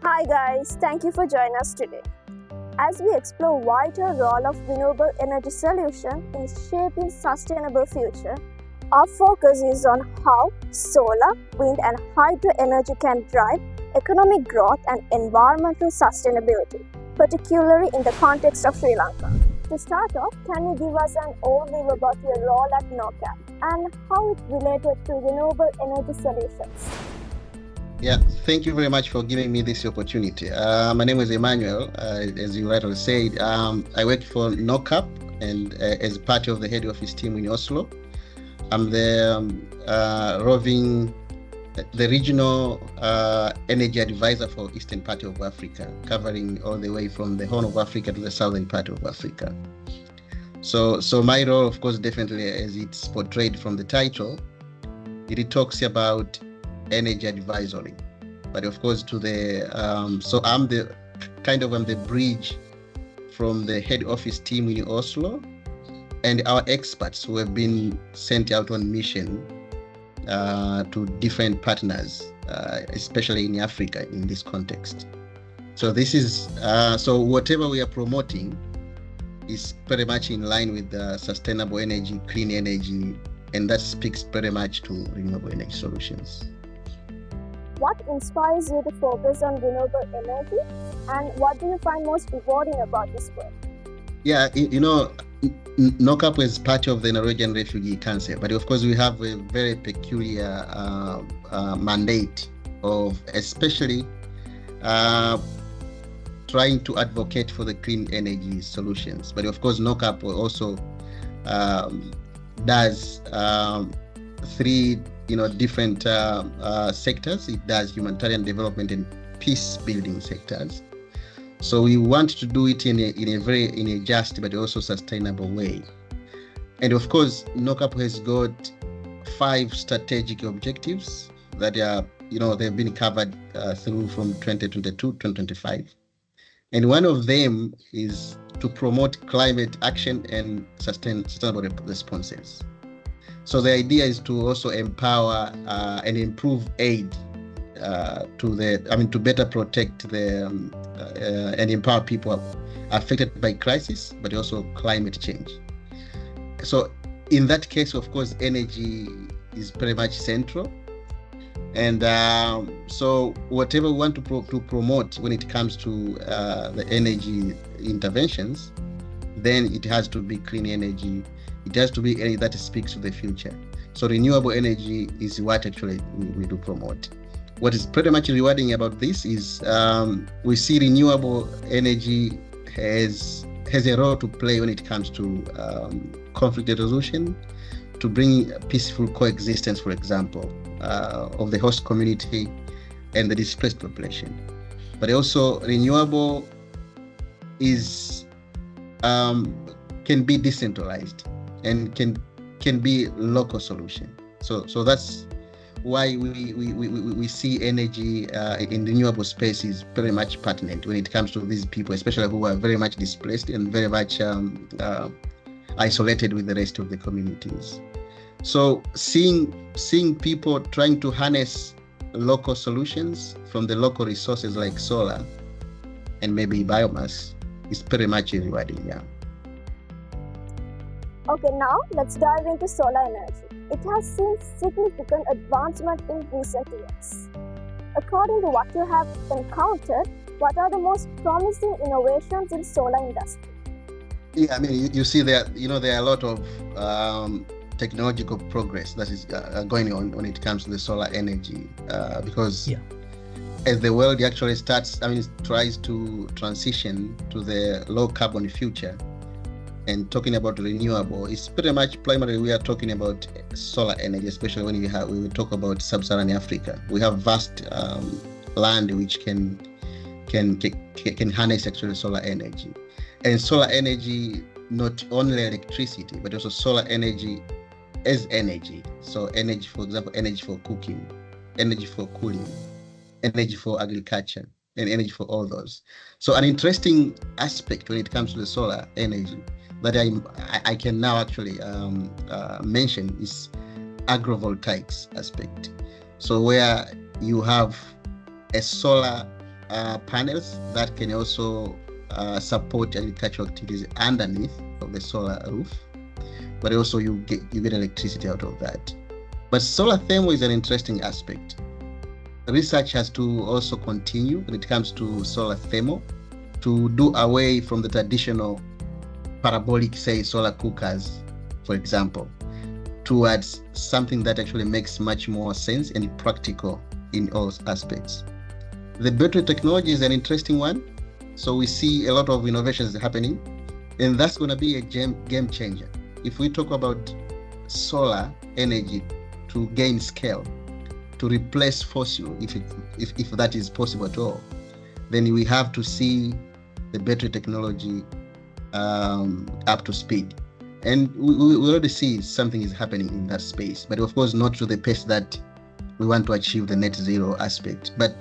Hi guys, thank you for joining us today. As we explore vital role of renewable energy solution in shaping sustainable future, our focus is on how solar, wind and hydro energy can drive economic growth and environmental sustainability, particularly in the context of Sri Lanka. To start off, can you give us an overview about your role at NORCAP and how it's related to renewable energy solutions? Yeah, thank you very much for giving me this opportunity. My name is Emmanuel, as you rightly said. I work for NORCAP and as part of the head office team in Oslo. I'm the regional energy advisor for eastern part of Africa, covering all the way from the Horn of Africa to the southern part of Africa. So my role, of course, definitely, as it's portrayed from the title, it talks about energy advisory, but of course to the so I'm the bridge from the head office team in Oslo and our experts who have been sent out on mission to different partners, especially in Africa in this context. So this is so whatever we are promoting is pretty much in line with sustainable energy, clean energy, and that speaks pretty much to renewable energy solutions. What inspires you to focus on renewable energy, and what do you find most rewarding about this work? Yeah, NORCAP is part of the Norwegian Refugee Council, but of course we have a very peculiar mandate of especially trying to advocate for the clean energy solutions. But of course NORCAP also does three different sectors. It does humanitarian development and peace building sectors. So we want to do it in a just but also sustainable way. And of course, NORCAP has got 5 strategic objectives that are, they've been covered through from 2022 to 2025. And one of them is to promote climate action and sustainable responses. So the idea is to also empower and improve aid to better protect and empower people affected by crisis, but also climate change. So in that case, of course, energy is pretty much central. And so whatever we want to promote when it comes to the energy interventions, then it has to be clean energy. It has to be energy that speaks to the future. So renewable energy is what actually we do promote. What is pretty much rewarding about this is we see renewable energy has a role to play when it comes to conflict resolution, to bring peaceful coexistence, for example, of the host community and the displaced population. But also renewable is can be decentralized and can be local solution. So that's why we see energy in renewable space is very much pertinent when it comes to these people, especially who are very much displaced and very much isolated with the rest of the communities. So seeing people trying to harness local solutions from the local resources like solar and maybe biomass is pretty much rewarding, yeah. Okay, now let's dive into solar energy. It has seen significant advancement in recent years. According to what you have encountered, what are the most promising innovations in solar industry? Yeah, I mean, you see there are a lot of technological progress that is going on when it comes to the solar energy because as the world actually tries to transition to the low carbon future and talking about renewable, it's pretty much primarily we are talking about solar energy, especially when we talk about sub-Saharan Africa. We have vast land which can harness actually solar energy. And solar energy, not only electricity, but also solar energy as energy. So energy, for example, energy for cooking, energy for cooling, energy for agriculture, and energy for all those. So an interesting aspect when it comes to the solar energy that I can now actually mention is agrivoltaics aspect. So where you have a solar panels that can also support agricultural activities underneath of the solar roof, but also you get electricity out of that. But solar thermal is an interesting aspect. Research has to also continue when it comes to solar thermal to do away from the traditional parabolic, say, solar cookers, for example, towards something that actually makes much more sense and practical in all aspects. The battery technology is an interesting one. So we see a lot of innovations happening, and that's going to be a game changer. If we talk about solar energy to gain scale, to replace fossil, if that is possible at all, then we have to see the battery technology up to speed. And we already see something is happening in that space, but of course not to the pace that we want to achieve the net zero aspect. But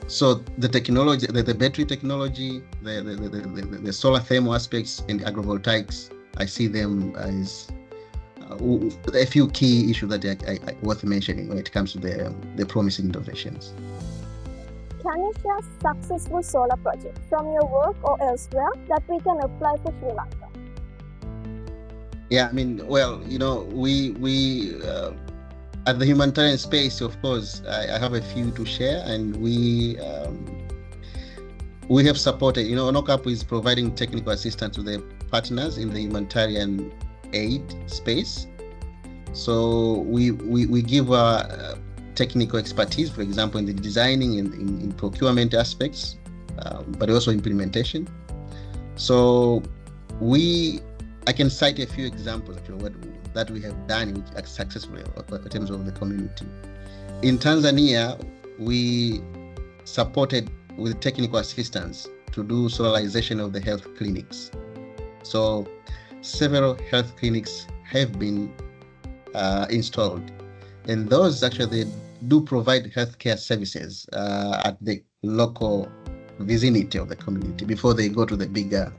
so the technology, the battery technology, the solar thermal aspects and agrivoltaics, I see them as a few key issues that are worth mentioning when it comes to the promising innovations. Can you share successful solar projects from your work or elsewhere that we can apply for Sri Lanka? Yeah, I mean, well, you know, we at the humanitarian space, of course, I have a few to share, and we have supported, you know, NORCAP is providing technical assistance to the partners in the humanitarian aid space. So we give our technical expertise, for example, in the designing and in procurement aspects, but also implementation. So I can cite a few examples actually that we have done successfully in terms of the community. In Tanzania, we supported with technical assistance to do solarization of the health clinics. So several health clinics have been installed, and those actually they do provide healthcare services at the local vicinity of the community before they go to the bigger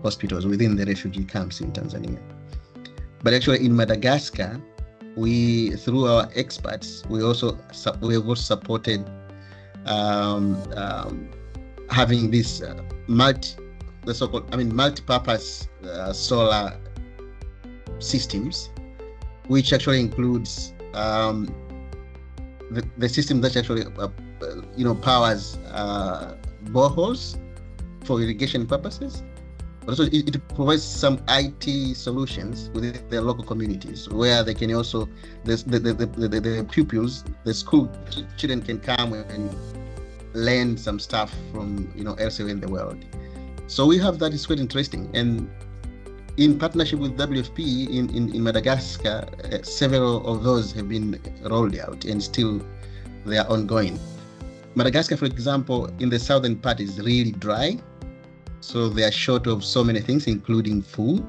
hospitals within the refugee camps in Tanzania. But actually in Madagascar, through our experts, we have also supported having this multi-purpose solar systems, which actually includes the system that actually powers boreholes for irrigation purposes. Also, it provides some IT solutions within their local communities where they can also the pupils, the school children can come and learn some stuff from elsewhere in the world. So we have that. Is quite interesting, and in partnership with WFP in Madagascar, several of those have been rolled out and still they are ongoing. Madagascar, for example, in the southern part is really dry. So they are short of so many things, including food.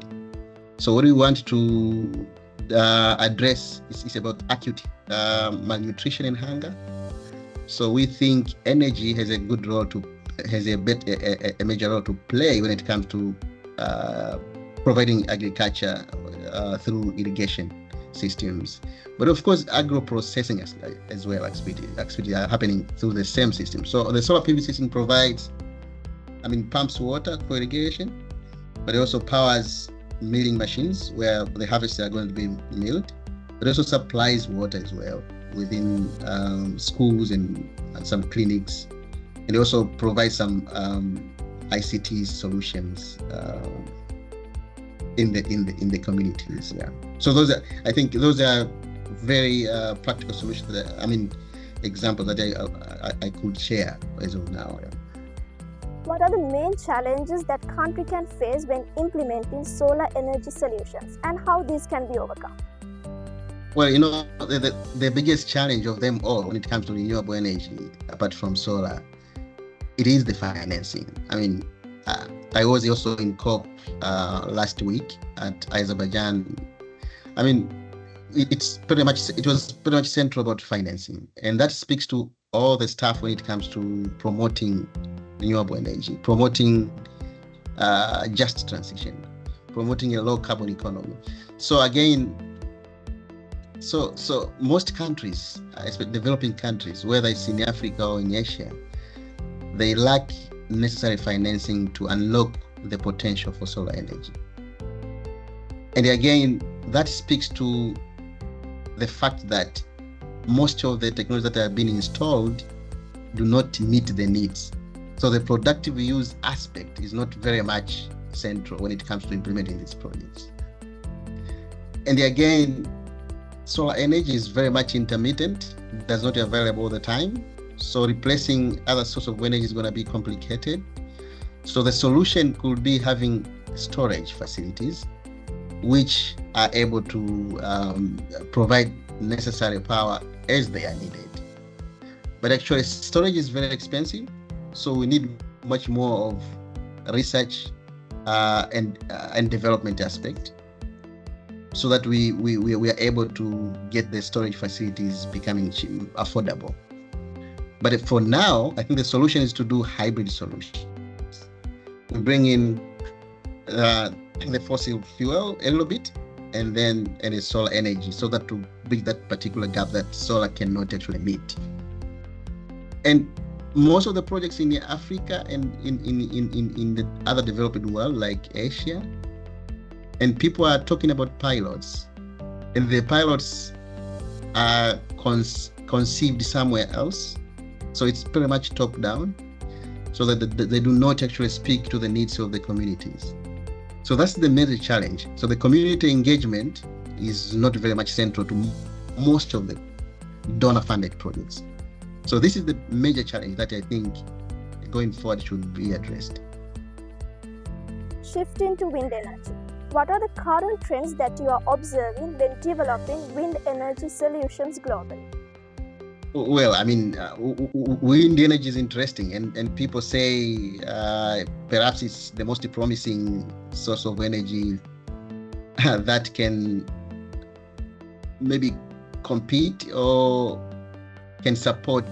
So what we want to address is about acute malnutrition and hunger. So we think energy has a major role to play when it comes to providing agriculture through irrigation systems. But of course, agro-processing as well activities are happening through the same system. So the solar PV system provides pumps water for irrigation, but it also powers milling machines where the harvests are going to be milled. It also supplies water as well within schools and some clinics, and it also provides some ICT solutions in the communities. Yeah. So those are very practical solutions examples that I could share as of now. Yeah. What are the main challenges that country can face when implementing solar energy solutions, and how these can be overcome? Well, the biggest challenge of them all when it comes to renewable energy, apart from solar, it is the financing. I was also in COP last week at Azerbaijan. It was pretty much central about financing, and that speaks to all the stuff when it comes to promoting renewable energy, promoting just transition, promoting a low carbon economy. So again, so most countries, especially developing countries, whether it's in Africa or in Asia, they lack necessary financing to unlock the potential for solar energy. And again, that speaks to the fact that most of the technologies that are being installed do not meet the needs. So the productive use aspect is not very much central when it comes to implementing these projects. And again, solar energy is very much intermittent, does not available all the time. So replacing other sources of energy is going to be complicated. So the solution could be having storage facilities which are able to provide necessary power as they are needed. But actually, storage is very expensive, so we need much more of research and development aspect, so that we are able to get the storage facilities becoming affordable. But for now, I think the solution is to do hybrid solutions. We bring in the fossil fuel a little bit, and then the solar energy, so that to bridge that particular gap that solar cannot actually meet. And most of the projects in Africa and in the other developing world, like Asia, and people are talking about pilots, and the pilots are conceived somewhere else. So it's pretty much top down, so that they do not actually speak to the needs of the communities. So that's the major challenge. So the community engagement is not very much central to most of the donor-funded projects. So this is the major challenge that I think going forward should be addressed. Shifting to wind energy. What are the current trends that you are observing when developing wind energy solutions globally? Well, I mean, wind energy is interesting, and people say perhaps it's the most promising source of energy that can maybe compete or can support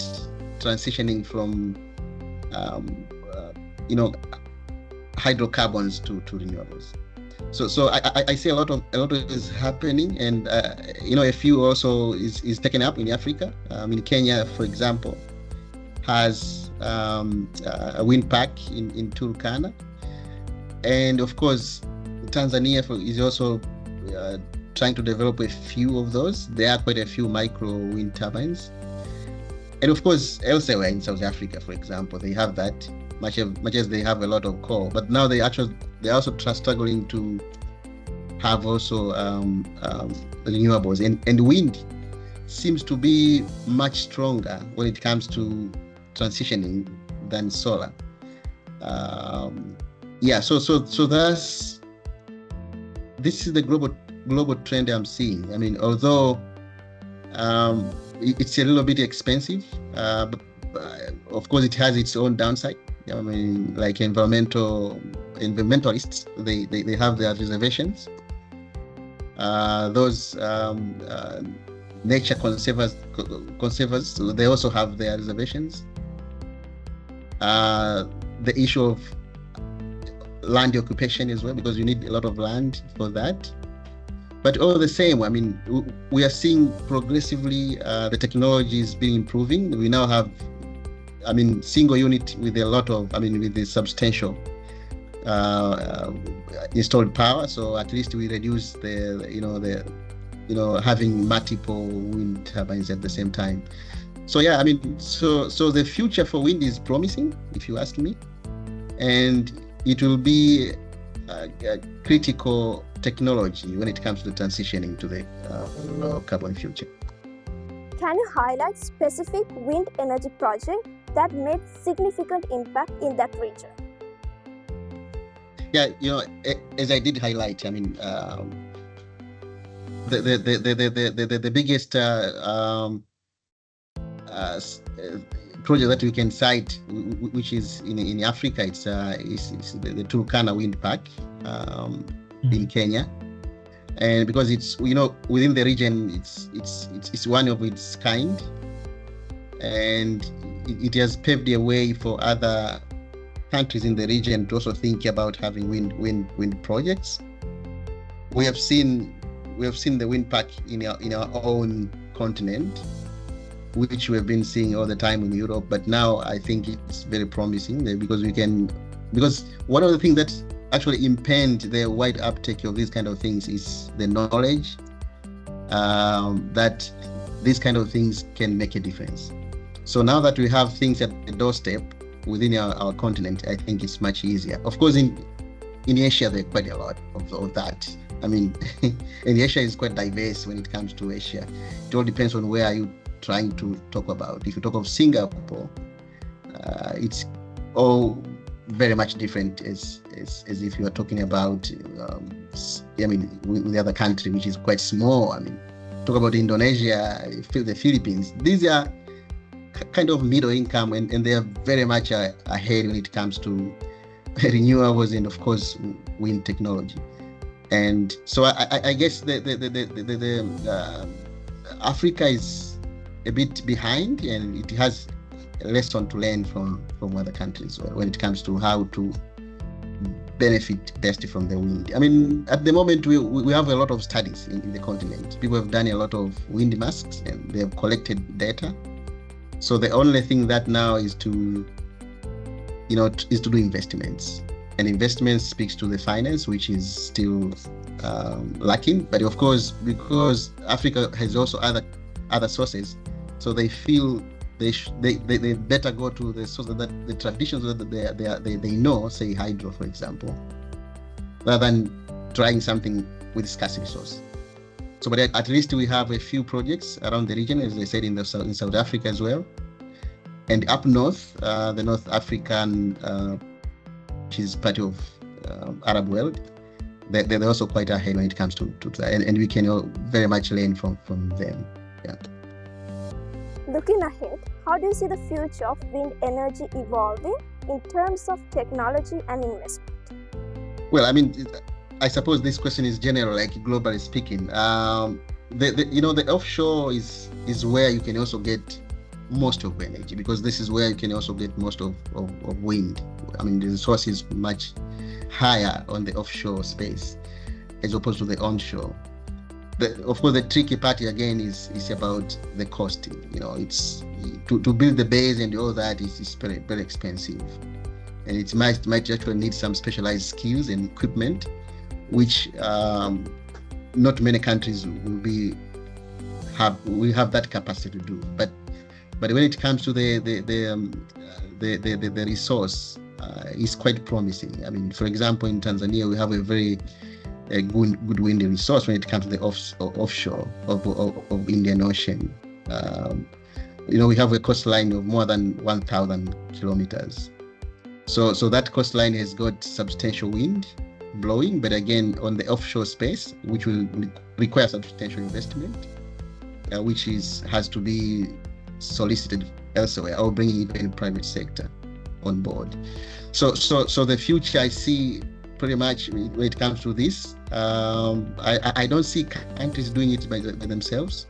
transitioning from hydrocarbons to renewables. So I see a lot of is happening, and a few also is taken up in Africa. In Kenya, for example, has a wind park in Turkana, and of course Tanzania is also trying to develop a few of those. There are quite a few micro wind turbines, and of course elsewhere in South Africa, for example, they have that. Much as they have a lot of coal, but now they're also struggling to have also renewables, and wind seems to be much stronger when it comes to transitioning than solar. So this is the global trend I'm seeing. I mean, although it's a little bit expensive, but of course it has its own downside. I mean, like environmentalists, they have their reservations. Those nature conservers, they also have their reservations. The issue of land occupation as well, because you need a lot of land for that. But all the same, I mean, we are seeing progressively the technology is being improving. We now have single unit with with the substantial installed power. So at least we reduce having multiple wind turbines at the same time. So so the future for wind is promising, if you ask me, and it will be a critical technology when it comes to transitioning to the low carbon future. Can you highlight specific wind energy project that made significant impact in that region? Yeah, as I did highlight, I mean, the biggest project that we can cite, which is in Africa, it's the Turkana wind park in Kenya. And because it's within the region, it's one of its kind, and it has paved the way for other countries in the region to also think about having wind projects. We have seen the wind park in our own continent, which we've been seeing all the time in Europe, but now I think it's very promising because one of the things that actually impede the wide uptake of these kind of things is the knowledge that these kind of things can make a difference. So now that we have things at the doorstep within our continent, I think it's much easier. Of course, in Asia, there's quite a lot of that. I mean, and Asia is quite diverse when it comes to Asia. It all depends on where are you trying to talk about. If you talk of Singapore, it's all very much different as if you are talking about, with the other country, which is quite small. I mean, talk about Indonesia, the Philippines. These are kind of middle income, and they are very much ahead when it comes to renewables and, of course, wind technology. And so I guess Africa is a bit behind, and it has a lesson to learn from other countries when it comes to how to benefit best from the wind. I mean, at the moment, we have a lot of studies in the continent. People have done a lot of wind masks, and they have collected data. So the only thing that now is to do investments. And investment speaks to the finance, which is still lacking. But of course, because Africa has also other sources, so they feel they better go to the source that the traditions that they know, say hydro, for example, rather than trying something with scarce resource. So, but at least we have a few projects around the region, as I said, in South Africa as well, and up north, the North African, which is part of Arab world, they're also quite ahead when it comes to that, and we can very much learn from them. Yeah. Looking ahead, how do you see the future of wind energy evolving in terms of technology and investment? Well, I mean, I suppose this question is general, like globally speaking. The offshore is where you can also get most of energy, because this is where you can also get most of wind. I mean, the source is much higher on the offshore space as opposed to the onshore. Of course, the tricky part again is about the cost. It's to build the base and all that is very, very expensive, and it might actually need some specialized skills and equipment, which not many countries will have that capacity to do. But when it comes to the resource, is quite promising. I mean, for example, in Tanzania, we have a very good wind resource when it comes to the offshore of Indian Ocean. We have a coastline of more than 1,000 kilometers. So that coastline has got substantial wind blowing, but again, on the offshore space, which will require substantial investment, which has to be solicited elsewhere or bringing it in private sector on board. So the future I see pretty much when it comes to this, I don't see countries doing it by themselves,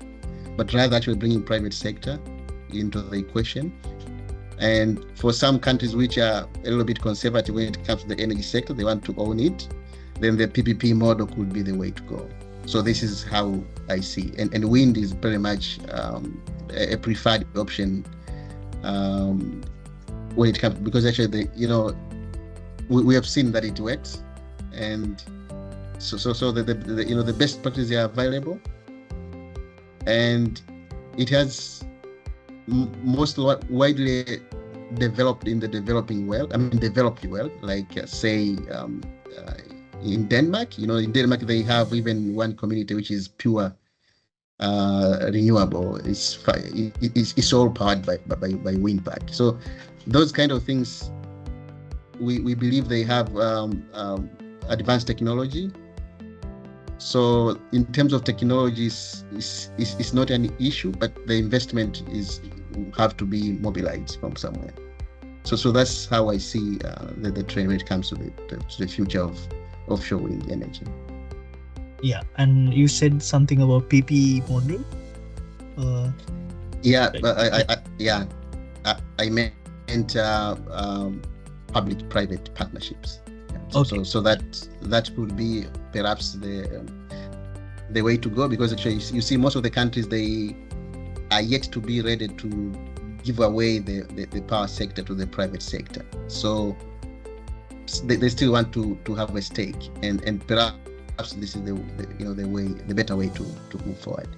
but rather actually bringing private sector into the equation. And for some countries which are a little bit conservative when it comes to the energy sector, they want to own it, then the PPP model could be the way to go. So this is how I see. And wind is very much a preferred option when it comes, because actually we have seen that it works, and so the best practices are available, and it has most widely developed in the developed world, like say in Denmark. In Denmark they have even one community which is pure renewable. It's all powered by wind park. So those kind of things, we believe they have advanced technology. So in terms of technologies, it's not an issue, but the investment have to be mobilized from somewhere. So that's how I see the trend when it comes to the future of offshore wind energy. Yeah, and you said something about PP model. I meant public-private partnerships. Okay. So that would be perhaps the way to go, because actually you see most of the countries, they are yet to be ready to give away the power sector to the private sector. So they still want to have a stake, and perhaps this is the better way to move forward.